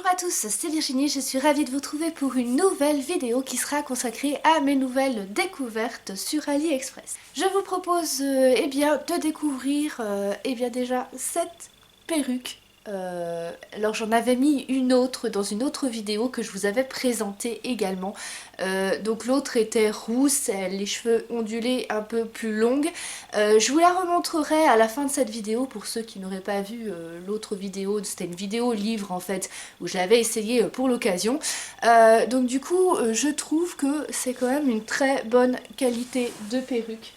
Bonjour à tous, c'est Virginie, je suis ravie de vous retrouver pour une nouvelle vidéo qui sera consacrée à mes nouvelles découvertes sur AliExpress. Je vous propose de découvrir déjà cette perruque. Alors j'en avais mis une autre dans une autre vidéo que je vous avais présentée également. Donc l'autre était rousse, les cheveux ondulés un peu plus longues. Je vous la remontrerai à la fin de cette vidéo pour ceux qui n'auraient pas vu l'autre vidéo. C'était une vidéo livre en fait où j'avais essayé pour l'occasion. Donc du coup je trouve que c'est quand même une très bonne qualité de perruque.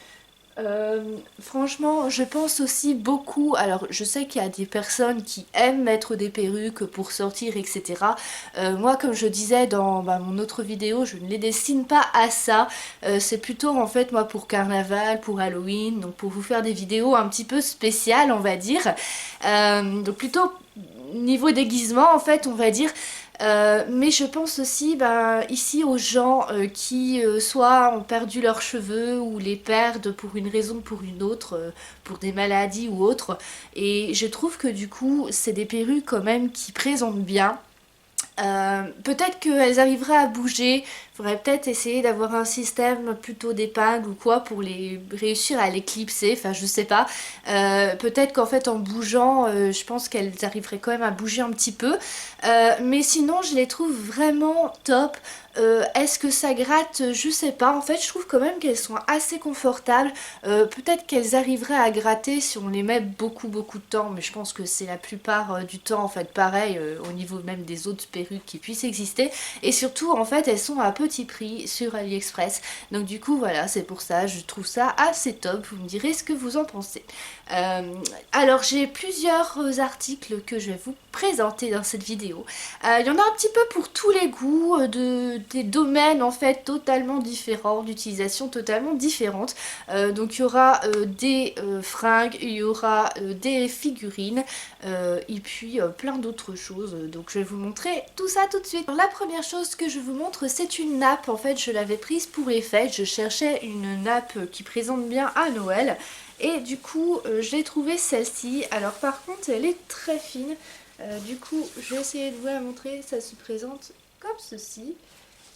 Franchement, je pense aussi beaucoup, alors je sais qu'il y a des personnes qui aiment mettre des perruques pour sortir, etc. Moi, comme je disais dans mon autre vidéo, je ne les destine pas à ça. C'est plutôt en fait moi pour carnaval, pour Halloween, donc pour vous faire des vidéos un petit peu spéciales, on va dire. Donc plutôt niveau déguisement en fait, on va dire. Mais je pense aussi ici aux gens qui soit ont perdu leurs cheveux ou les perdent pour une raison ou pour une autre, pour des maladies ou autres. Et je trouve que du coup c'est des perruques quand même qui présentent bien. Peut-être qu'elles arriveraient à bouger, il faudrait peut-être essayer d'avoir un système plutôt d'épingle ou quoi pour les réussir à les clipser, enfin je sais pas. Peut-être qu'en fait en bougeant, je pense qu'elles arriveraient quand même à bouger un petit peu. Mais sinon je les trouve vraiment top. Est-ce que ça gratte? Je sais pas. En fait, je trouve quand même qu'elles sont assez confortables. Peut-être qu'elles arriveraient à gratter si on les met beaucoup de temps, mais je pense que c'est la plupart du temps en fait pareil au niveau même des autres perruques qui puissent exister. Et surtout, en fait, elles sont à petit prix sur AliExpress. Donc du coup, voilà, c'est pour ça, je trouve ça assez top. Vous me direz ce que vous en pensez. Alors, j'ai plusieurs articles que je vais vous présenter dans cette vidéo. Il y en a un petit peu pour tous les goûts, des domaines en fait totalement différents, d'utilisation totalement différentes. Donc il y aura des fringues, il y aura des figurines et puis plein d'autres choses. Donc je vais vous montrer tout ça tout de suite. Alors, la première chose que je vous montre, c'est une nappe. En fait, je l'avais prise pour les fêtes. Je cherchais une nappe qui présente bien à Noël. Et du coup, j'ai trouvé celle-ci. Alors par contre, elle est très fine. Du coup, je vais essayer de vous la montrer. Ça se présente comme ceci.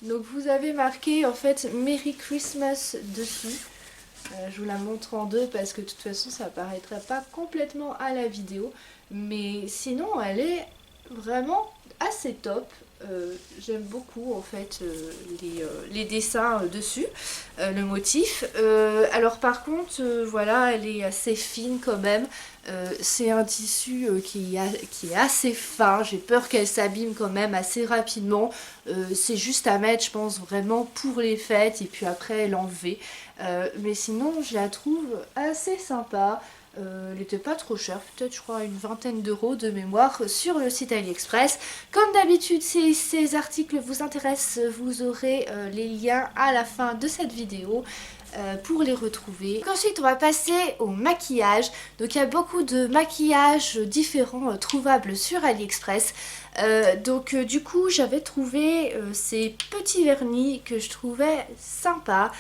Donc vous avez marqué en fait Merry Christmas dessus. Je vous la montre en deux parce que de toute façon ça apparaîtra pas complètement à la vidéo. Mais sinon elle est vraiment assez top. J'aime beaucoup en fait les dessins dessus, le motif. Alors par contre voilà, elle est assez fine quand même. C'est un tissu qui est assez fin, j'ai peur qu'elle s'abîme quand même assez rapidement. C'est juste à mettre je pense vraiment pour les fêtes et puis après l'enlever. Mais sinon je la trouve assez sympa. Elle n'était pas trop chère, peut-être je crois une vingtaine d'euros de mémoire sur le site AliExpress. Comme d'habitude, si ces articles vous intéressent, vous aurez les liens à la fin de cette vidéo pour les retrouver. Donc ensuite on va passer au maquillage. Donc il y a beaucoup de maquillages différents trouvables sur AliExpress. Du coup j'avais trouvé ces petits vernis que je trouvais sympas.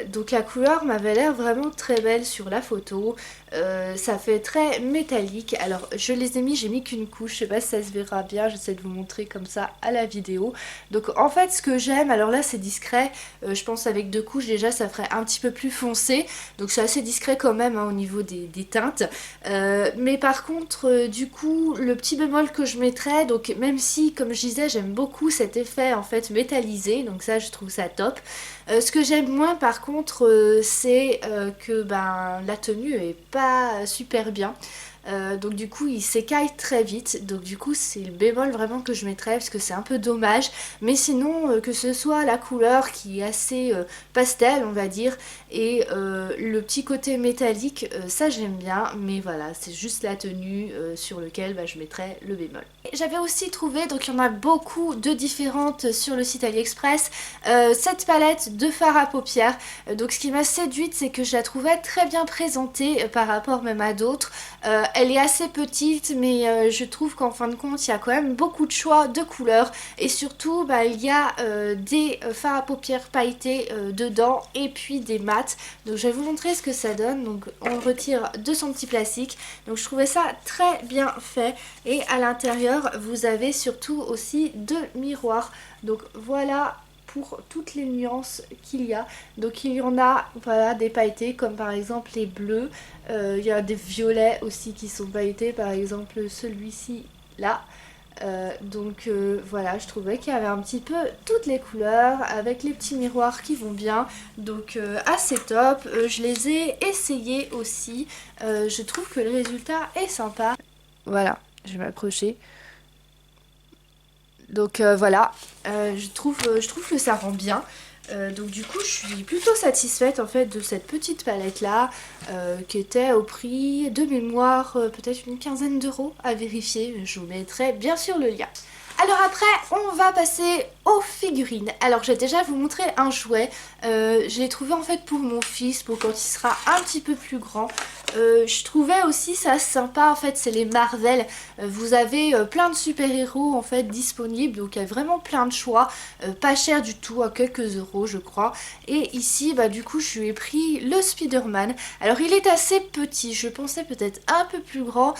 Donc la couleur m'avait l'air vraiment très belle sur la photo. Ça fait très métallique. Alors je les ai mis, j'ai mis qu'une couche, je sais pas si ça se verra bien, j'essaie de vous montrer comme ça à la vidéo. Donc en fait ce que j'aime, alors là c'est discret, je pense avec deux couches déjà ça ferait un petit peu plus foncé. Donc c'est assez discret quand même hein, au niveau des teintes. Mais par contre du coup le petit bémol que je mettrais, donc même si comme je disais j'aime beaucoup cet effet en fait métallisé, donc ça je trouve ça top. Ce que j'aime moins par contre c'est que la tenue est pas super bien. Donc du coup il s'écaille très vite, donc du coup c'est le bémol vraiment que je mettrais parce que c'est un peu dommage. Mais sinon que ce soit la couleur qui est assez pastel on va dire et le petit côté métallique, ça j'aime bien. Mais voilà, c'est juste la tenue sur lequel je mettrais le bémol. J'avais aussi trouvé, donc il y en a beaucoup de différentes sur le site AliExpress, cette palette de fard à paupières. Donc ce qui m'a séduite c'est que je la trouvais très bien présentée par rapport même à d'autres. Elle est assez petite, mais je trouve qu'en fin de compte il y a quand même beaucoup de choix de couleurs. Et surtout il y a des fards à paupières pailletés dedans et puis des mats. Donc je vais vous montrer ce que ça donne. Donc on retire de son petit plastique. Donc je trouvais ça très bien fait. Et à l'intérieur vous avez surtout aussi deux miroirs. Donc voilà pour toutes les nuances qu'il y a. Donc il y en a voilà, des pailletés comme par exemple les bleus. Il y a des violets aussi qui sont pailletés, par exemple celui-ci là. Voilà, je trouvais qu'il y avait un petit peu toutes les couleurs avec les petits miroirs qui vont bien. Donc assez top. Je les ai essayés aussi. Je trouve que le résultat est sympa. Voilà, je vais m'accrocher. Donc voilà, je trouve que ça rend bien. Donc du coup je suis plutôt satisfaite en fait de cette petite palette là qui était au prix de mémoire peut-être une quinzaine d'euros à vérifier. Je vous mettrai bien sûr le lien. Alors après on va passer aux figurines. Alors j'ai déjà vous montré un jouet, je l'ai trouvé en fait pour mon fils pour quand il sera un petit peu plus grand. Je trouvais aussi ça sympa en fait, c'est les Marvel. Vous avez plein de super-héros en fait disponibles, donc il y a vraiment plein de choix, pas cher du tout, à quelques euros je crois. Et ici du coup je lui ai pris le Spider-Man. Alors il est assez petit, je pensais peut-être un peu plus grand,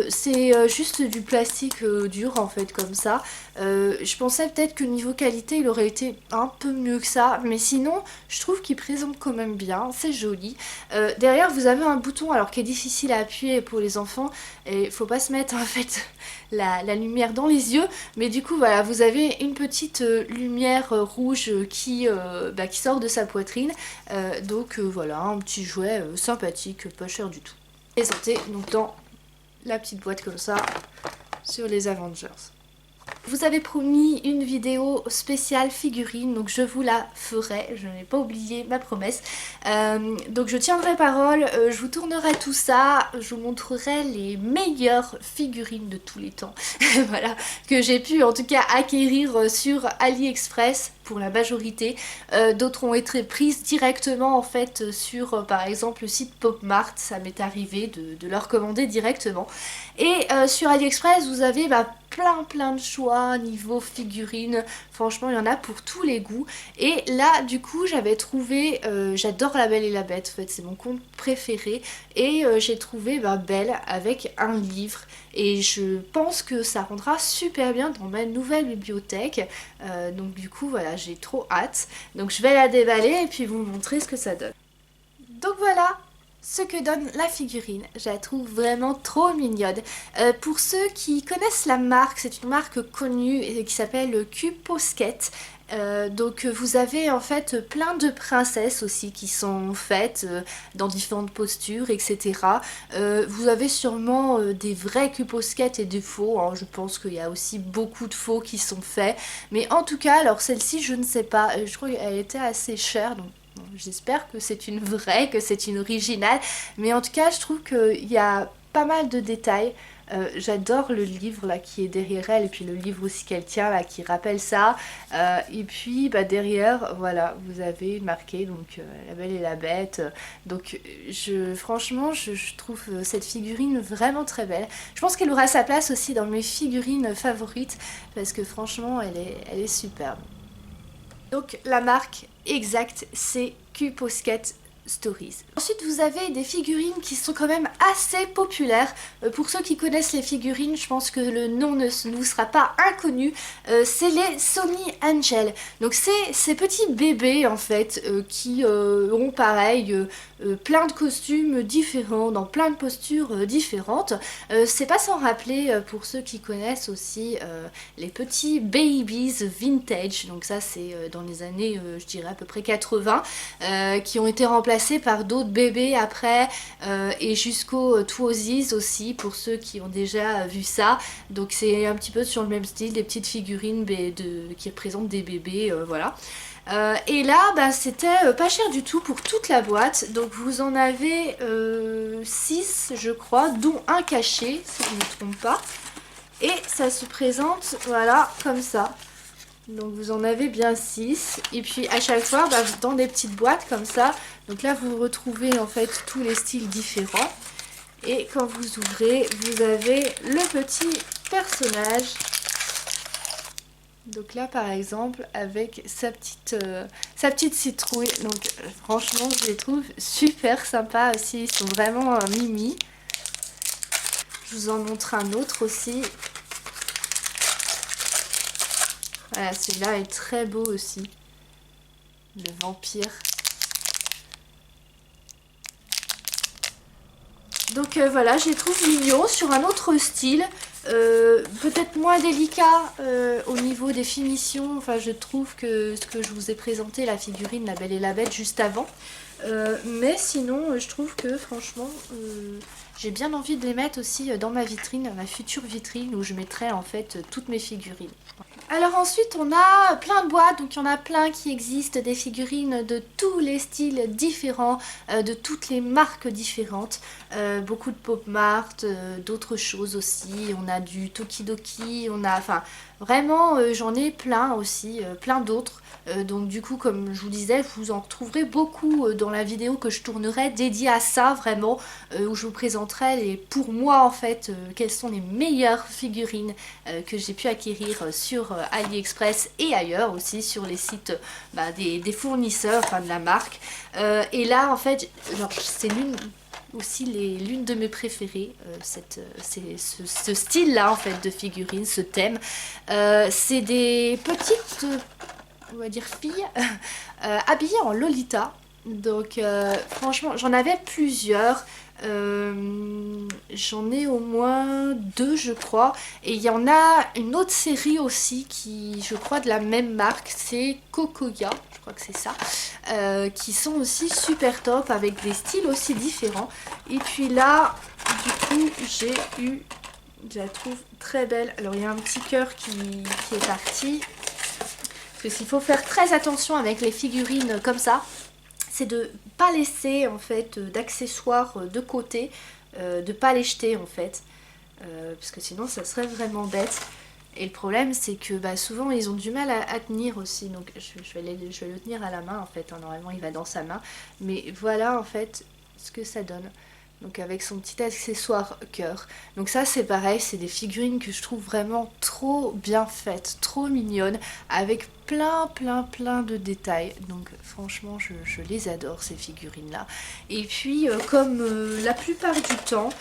c'est juste du plastique dur en fait comme ça. Je pensais peut-être que niveau qualité il aurait été un peu mieux que ça, mais sinon je trouve qu'il présente quand même bien, c'est joli. Derrière vous avez un bouton alors qui est difficile à appuyer pour les enfants et faut pas se mettre en fait la lumière dans les yeux, mais du coup voilà vous avez une petite lumière rouge qui sort de sa poitrine. Voilà un petit jouet sympathique, pas cher du tout. Présenté donc dans la petite boîte comme ça sur les Avengers. Vous avez promis une vidéo spéciale figurine, donc je vous la ferai, je n'ai pas oublié ma promesse. Donc je tiendrai parole, je vous tournerai tout ça, je vous montrerai les meilleures figurines de tous les temps, voilà, que j'ai pu en tout cas acquérir sur AliExpress pour la majorité. D'autres ont été prises directement en fait sur par exemple le site PopMart, ça m'est arrivé de leur commander directement. Et sur AliExpress vous avez plein de choix niveau figurines, franchement il y en a pour tous les goûts. Et là du coup j'avais trouvé, j'adore La Belle et la Bête en fait, c'est mon conte préféré, et j'ai trouvé Belle avec un livre, et je pense que ça rendra super bien dans ma nouvelle bibliothèque. Donc du coup voilà, j'ai trop hâte, donc je vais la déballer et puis vous montrer ce que ça donne. Donc voilà ce que donne la figurine, je la trouve vraiment trop mignonne. Pour ceux qui connaissent la marque, c'est une marque connue et qui s'appelle Q-Posket. Donc vous avez en fait plein de princesses aussi qui sont faites dans différentes postures, etc. Vous avez sûrement des vrais Q-Posket et des faux, hein. Je pense qu'il y a aussi beaucoup de faux qui sont faits. Mais en tout cas, alors celle-ci je ne sais pas, je crois qu'elle était assez chère, donc j'espère que c'est une vraie, que c'est une originale, mais en tout cas je trouve qu'il y a pas mal de détails. J'adore le livre là qui est derrière elle, et puis le livre aussi qu'elle tient là qui rappelle ça. Et puis derrière voilà vous avez marqué donc La Belle et la Bête. Donc franchement je trouve cette figurine vraiment très belle. Je pense qu'elle aura sa place aussi dans mes figurines favorites parce que franchement elle est superbe. Donc la marque exacte c'est Q-Posket Stories. Ensuite vous avez des figurines qui sont quand même assez populaires. Pour ceux qui connaissent les figurines, je pense que le nom ne vous sera pas inconnu. C'est les Sony Angel. Donc c'est ces petits bébés en fait qui ont pareil plein de costumes différents, dans plein de postures différentes. C'est pas sans rappeler pour ceux qui connaissent aussi les petits babies vintage. Donc ça c'est dans les années je dirais à peu près 80 qui ont été remplacés par d'autres bébés après et jusqu'au Twosies aussi pour ceux qui ont déjà vu ça. Donc c'est un petit peu sur le même style, des petites figurines qui représentent des bébés, voilà. Et là c'était pas cher du tout pour toute la boîte, donc vous en avez 6 je crois, dont un caché si je ne me trompe pas, et ça se présente voilà comme ça. Donc vous en avez bien 6, et puis à chaque fois dans des petites boîtes comme ça. Donc là vous retrouvez en fait tous les styles différents. Et quand vous ouvrez, vous avez le petit personnage. Donc là par exemple avec sa petite citrouille. Donc franchement je les trouve super sympas aussi. Ils sont vraiment mimi. Je vous en montre un autre aussi. Voilà, celui-là est très beau aussi. Le vampire. Donc voilà, je les trouve mignons sur un autre style. Peut-être moins délicat au niveau des finitions. Enfin, je trouve que ce que je vous ai présenté, la figurine La Belle et la Bête juste avant. Mais sinon, je trouve que franchement, j'ai bien envie de les mettre aussi dans ma vitrine, ma future vitrine où je mettrai en fait toutes mes figurines. Alors ensuite on a plein de boîtes, donc il y en a plein qui existent, des figurines de tous les styles différents, de toutes les marques différentes, beaucoup de Pop Mart, d'autres choses aussi, on a du Tokidoki, on a, enfin vraiment j'en ai plein aussi, plein d'autres. Donc du coup comme je vous disais, vous en retrouverez beaucoup dans la vidéo que je tournerai dédiée à ça vraiment, où je vous présenterai pour moi en fait quelles sont les meilleures figurines que j'ai pu acquérir sur AliExpress et ailleurs aussi sur les sites des fournisseurs, enfin de la marque. Et là en fait c'est l'une de mes préférées, ce style là en fait de figurines, ce thème. C'est des petites on va dire filles habillées en Lolita. Donc franchement j'en avais plusieurs. J'en ai au moins 2 je crois, et il y en a une autre série aussi qui je crois de la même marque, c'est Kokoya, je crois que c'est ça, qui sont aussi super top avec des styles aussi différents. Et puis là du coup je la trouve très belle. Alors il y a un petit cœur qui est parti, parce qu'il faut faire très attention avec les figurines comme ça, c'est de pas laisser en fait d'accessoires de côté, de pas les jeter en fait, parce que sinon ça serait vraiment bête. Et le problème c'est que souvent ils ont du mal à tenir aussi, donc je vais le tenir à la main en fait, hein. Normalement il va dans sa main, mais voilà en fait ce que ça donne. Donc avec son petit accessoire cœur. Donc ça c'est pareil, c'est des figurines que je trouve vraiment trop bien faites, trop mignonnes, avec plein de détails. Donc franchement je les adore ces figurines là. Et puis comme la plupart du temps,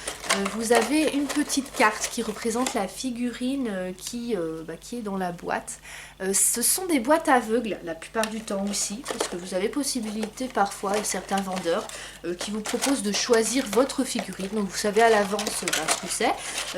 vous avez une petite carte qui représente la figurine qui est dans la boîte. Ce sont des boîtes aveugles la plupart du temps aussi, parce que vous avez possibilité parfois, et certains vendeurs qui vous proposent de choisir votre figurine, donc vous savez à l'avance ce que c'est.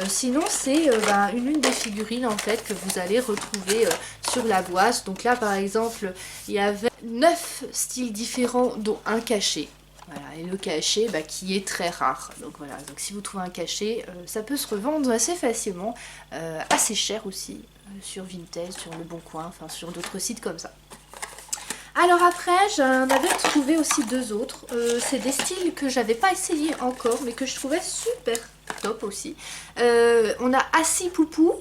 Sinon c'est une des figurines en fait que vous allez retrouver sur la boîte. Donc là par exemple il y avait 9 styles différents dont un cachet. Voilà, et le cachet qui est très rare. Donc voilà, donc si vous trouvez un cachet, ça peut se revendre assez facilement, assez cher aussi, sur Vinted, sur Le Bon Coin, enfin sur d'autres sites comme ça. Alors après, j'en avais trouvé aussi 2 autres. C'est des styles que j'avais pas essayé encore, mais que je trouvais super top aussi. On a Assis Poupou,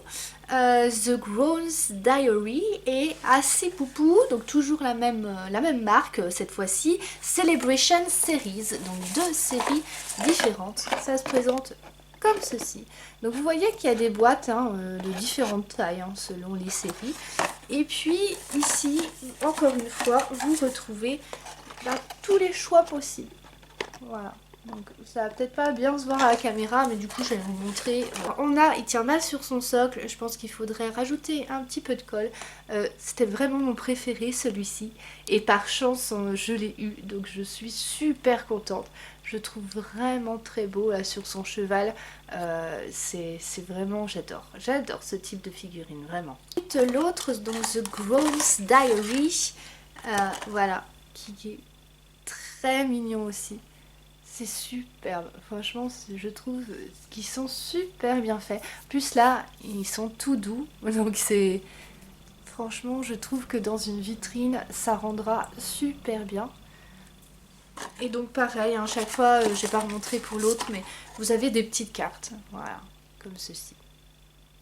The Grown's Diary, et Assis Poupou, donc toujours la même marque cette fois-ci, Celebration Series, donc 2 séries différentes. Ça se présente comme ceci. Donc vous voyez qu'il y a des boîtes de différentes tailles selon les séries. Et puis ici, encore une fois, vous retrouvez tous les choix possibles. Voilà. Donc ça va peut-être pas bien se voir à la caméra, mais du coup je vais vous montrer. Il tient mal sur son socle, je pense qu'il faudrait rajouter un petit peu de colle. C'était vraiment mon préféré celui-ci, et par chance je l'ai eu, donc je suis super contente. Je le trouve vraiment très beau là sur son cheval. C'est vraiment, j'adore ce type de figurine, vraiment. L'autre, donc The Grown's Diary, voilà, qui est très mignon aussi. C'est superbe, franchement je trouve qu'ils sont super bien faits. Plus là, ils sont tout doux, donc c'est... Franchement, je trouve que dans une vitrine, ça rendra super bien. Et donc pareil, chaque fois, je vais pas remontrer pour l'autre, mais vous avez des petites cartes, voilà, comme ceci.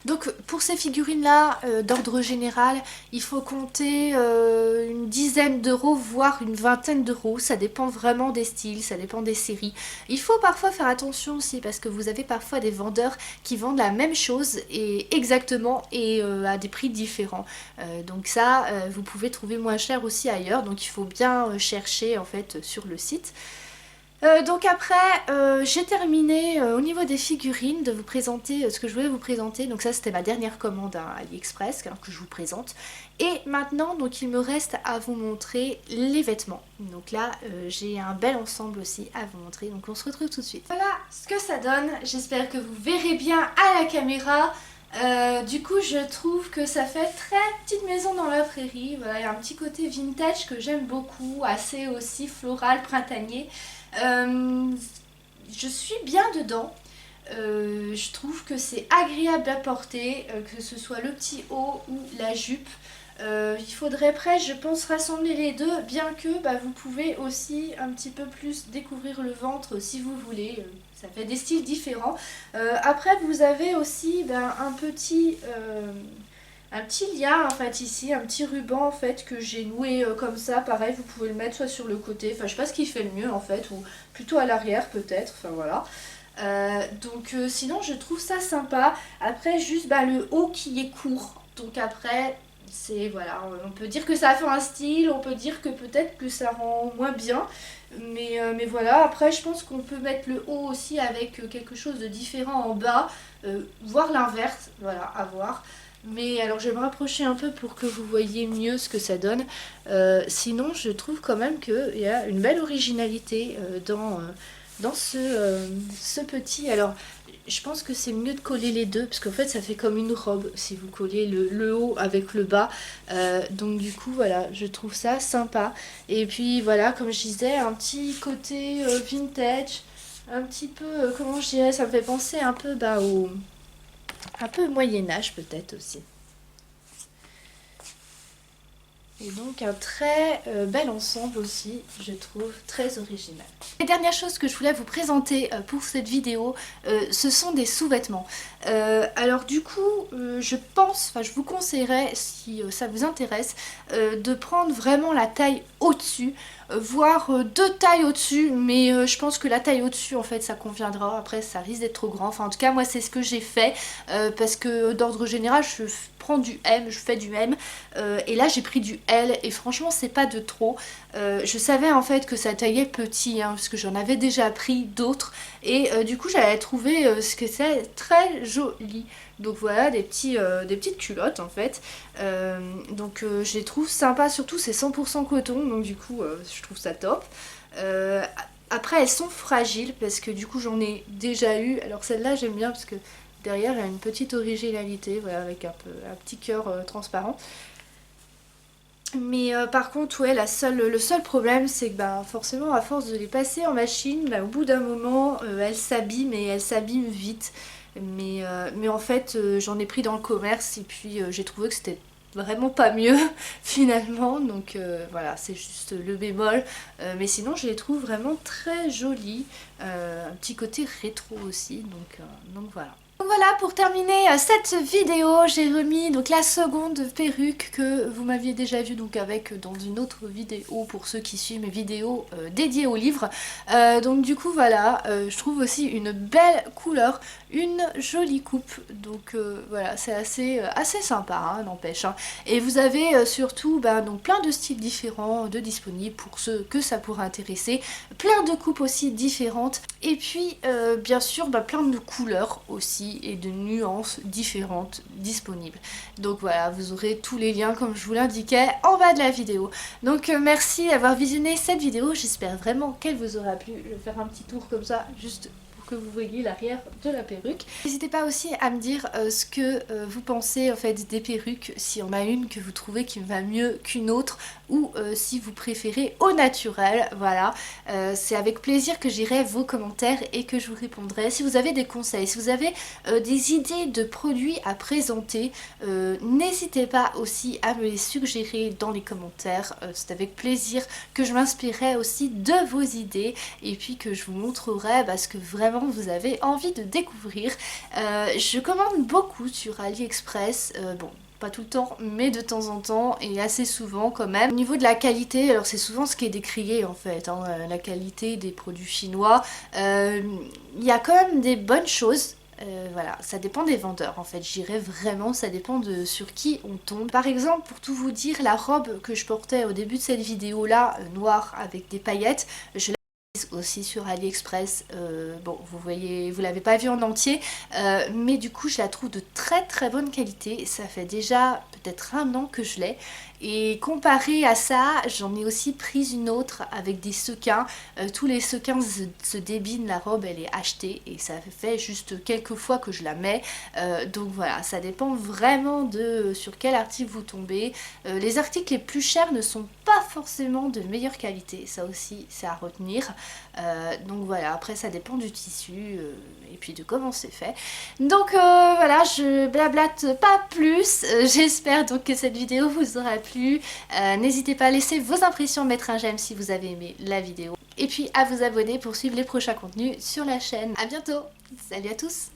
Donc pour ces figurines là, d'ordre général, il faut compter une dizaine d'euros, voire une vingtaine d'euros. Ça dépend vraiment des styles, ça dépend des séries. Il faut parfois faire attention aussi parce que vous avez parfois des vendeurs qui vendent la même chose et exactement et à des prix différents. Donc ça, vous pouvez trouver moins cher aussi ailleurs. Donc il faut bien chercher en fait sur le site. Donc après, j'ai terminé au niveau des figurines de vous présenter ce que je voulais vous présenter. Donc ça c'était ma dernière commande à AliExpress que je vous présente. Et maintenant donc il me reste à vous montrer les vêtements. Donc là j'ai un bel ensemble aussi à vous montrer. Donc on se retrouve tout de suite. Voilà ce que ça donne. J'espère que vous verrez bien à la caméra. Du coup je trouve que ça fait très petite maison dans la prairie. Voilà, il y a un petit côté vintage que j'aime beaucoup, assez aussi floral, printanier. Je suis bien dedans. Je trouve que c'est agréable à porter, que ce soit le petit haut ou la jupe. Il faudrait presque, je pense, rassembler les deux, bien que vous pouvez aussi un petit peu plus découvrir le ventre si vous voulez. Ça fait des styles différents. Après, vous avez aussi un petit lien en fait ici, un petit ruban en fait que j'ai noué comme ça. Pareil, vous pouvez le mettre soit sur le côté, enfin je sais pas ce qui fait le mieux en fait, ou plutôt à l'arrière peut-être, enfin voilà. Sinon je trouve ça sympa. Après juste le haut qui est court, donc après c'est voilà, on peut dire que ça a fait un style, on peut dire que peut-être que ça rend moins bien, mais voilà. Après je pense qu'on peut mettre le haut aussi avec quelque chose de différent en bas, voire l'inverse, voilà, à voir. Mais alors je vais me rapprocher un peu pour que vous voyez mieux ce que ça donne. Sinon je trouve quand même qu'il y a une belle originalité dans ce petit. Alors je pense que c'est mieux de coller les deux parce qu'en fait ça fait comme une robe si vous collez le haut avec le bas. Donc du coup voilà, je trouve ça sympa. Et puis voilà, comme je disais, un petit côté vintage, un petit peu, comment je dirais, ça me fait penser un peu au... Un peu Moyen-Âge peut-être aussi. Et donc un très bel ensemble aussi, je trouve, très original. Les dernières choses que je voulais vous présenter pour cette vidéo, ce sont des sous-vêtements. Alors du coup, je vous conseillerais, si ça vous intéresse, de prendre vraiment la taille au-dessus, voire deux tailles au-dessus, mais je pense que la taille au-dessus en fait ça conviendra. Après ça risque d'être trop grand, enfin en tout cas moi c'est ce que j'ai fait, parce que d'ordre général je prends du M, je fais du M, et là j'ai pris du L et franchement c'est pas de trop. Je savais en fait que ça taillait petit, parce que j'en avais déjà pris d'autres, et du coup j'avais trouvé ce que c'est très joli. Donc voilà, des petites culottes en fait. Je les trouve sympas, surtout c'est 100% coton, donc du coup je trouve ça top. Après elles sont fragiles parce que du coup j'en ai déjà eu. Alors celle-là j'aime bien parce que derrière il y a une petite originalité, voilà, avec un petit cœur transparent. Mais par contre ouais, le seul problème c'est que forcément à force de les passer en machine, au bout d'un moment elles s'abîment et elles s'abîment vite. Mais en fait j'en ai pris dans le commerce et puis j'ai trouvé que c'était vraiment pas mieux finalement, donc voilà, c'est juste le bémol. Mais sinon je les trouve vraiment très jolies, un petit côté rétro aussi, donc voilà. Donc voilà, pour terminer cette vidéo, j'ai remis donc la seconde perruque que vous m'aviez déjà vue donc avec dans une autre vidéo pour ceux qui suivent mes vidéos dédiées au livre. Donc du coup voilà, je trouve aussi une belle couleur, une jolie coupe, donc voilà, c'est assez sympa, n'empêche. Et vous avez surtout donc plein de styles différents de disponibles pour ceux que ça pourrait intéresser, plein de coupes aussi différentes, et puis bien sûr plein de couleurs aussi et de nuances différentes disponibles. Donc voilà, vous aurez tous les liens comme je vous l'indiquais en bas de la vidéo. Donc merci d'avoir visionné cette vidéo, j'espère vraiment qu'elle vous aura plu. Je vais faire un petit tour comme ça, juste que vous voyez l'arrière de la perruque. N'hésitez pas aussi à me dire ce que vous pensez en fait des perruques, s'il y en a une que vous trouvez qui va mieux qu'une autre, ou si vous préférez au naturel. Voilà, c'est avec plaisir que j'irai vos commentaires et que je vous répondrai. Si vous avez des conseils, si vous avez des idées de produits à présenter, n'hésitez pas aussi à me les suggérer dans les commentaires. C'est avec plaisir que je m'inspirerai aussi de vos idées et puis que je vous montrerai ce que vraiment vous avez envie de découvrir. Je commande beaucoup sur AliExpress, bon, pas tout le temps, mais de temps en temps et assez souvent quand même. Au niveau de la qualité, alors c'est souvent ce qui est décrié en fait, hein, la qualité des produits chinois. Il y a quand même des bonnes choses. Voilà, ça dépend des vendeurs en fait, je dirais vraiment, ça dépend de sur qui on tombe. Par exemple, pour tout vous dire, la robe que je portais au début de cette vidéo là, noire avec des paillettes, je aussi sur AliExpress, bon vous voyez, vous l'avez pas vu en entier, mais du coup je la trouve de très très bonne qualité. Ça fait déjà peut-être 1 an que je l'ai et comparé à ça j'en ai aussi pris une autre avec des sequins. Tous les sequins se débinent, la robe elle est achetée et ça fait juste quelques fois que je la mets, donc voilà, ça dépend vraiment de sur quel article vous tombez. Les articles les plus chers ne sont pas forcément de meilleure qualité, ça aussi c'est à retenir. Donc voilà, après ça dépend du tissu et puis de comment c'est fait. Donc voilà, je blablate pas plus. J'espère donc que cette vidéo vous aura plu. N'hésitez pas à laisser vos impressions, mettre un j'aime si vous avez aimé la vidéo. Et puis à vous abonner pour suivre les prochains contenus sur la chaîne. A bientôt, salut à tous.